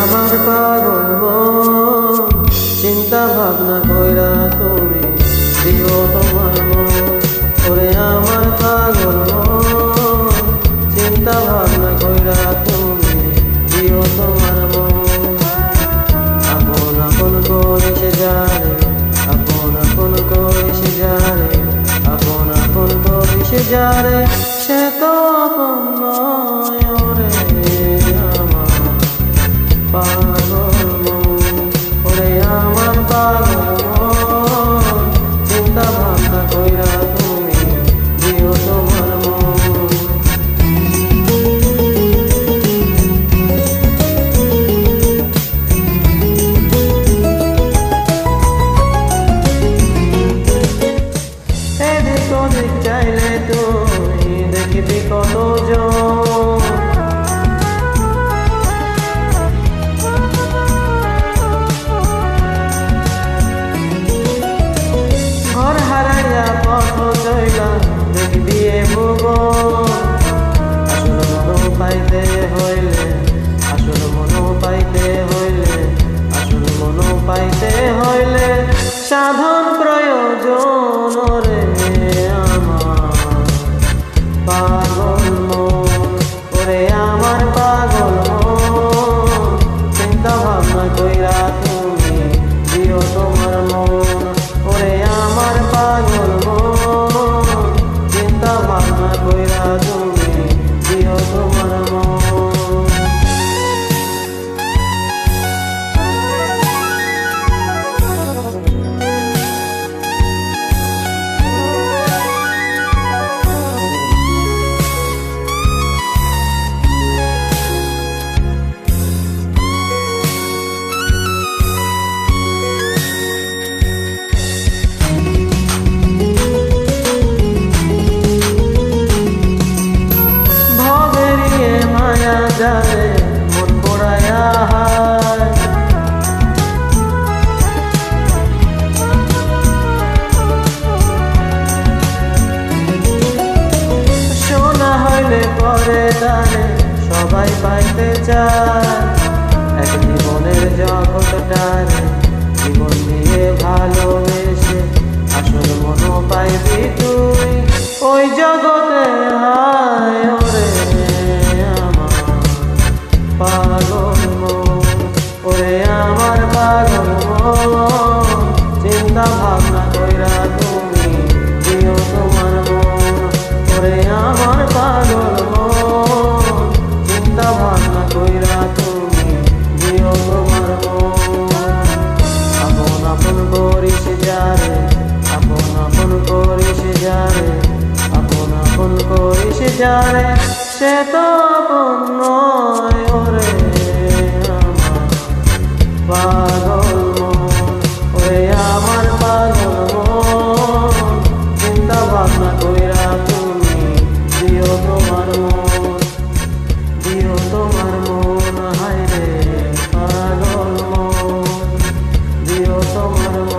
আমার পাগল মন চিন্তা ভাবনা কইরা তুমি দিও তোমার মন। ওরে আমার পাগল মন চিন্তা ভাবনা কইরা তুমি দিও তোমার মন। আপন আপন করিছে যারে, আপন আপন করিছে যারে, আপন আপন করিছে যারে, সে তো আপন নয়। ওরে আমার পাগল মন, ওরে আমার পাগল মন চিন্তা ভাবনা কইরা তুমি দিও তোমার মন। এদিক ওদিক চাইলে তুই দেখবি কতজন, ঘর হারাইয়া পথ চইলা দেখবি এ ভুবন। আসল মন পাইতে হইলে, আসল মন পাইতে হইলে, আসল মন পাইতে হইলে সাধন প্রয়োজন। রে আমার পাগল মন, ওরে আমার পাগল মন চিন্তা ভাবনা কইরা তুমি দিও তোমার মন। ওরে আমার পাগল মন চিন্তা ভাবনা কইরা তুমি দিও তোমার মন। যাবে মন পোড়ায়া হায়, শোনা হইলে পরে জানে সবাই পাইতে চায়। এক জীবনের জগৎটারে জীবন দিয়ে ভালোবেসে আসল মন পাইবি তুই ওই জগতে। হায় ওরে পাগল মন, ওরে আমার পাগল মন চিন্তা ভাবনা কইরা তুমি দিও তোমার মন। ওরে আমার পাগল মন চিন্তা ভাবনা কইরা তুমি দিও তোমার মন। আপন আপন করিস যারে, আপন আপন করিস যারে, আপন আপন করিস যারে, সে তো আপন নয়। ওরে আমার পাগল মন, ওরে আমার পাগল মন চিন্তা ভাবনা কইরা তুমি দিও তোমার মন, দিও তোমার মন। হায় রে পাগল মন, দিও তোমার মন।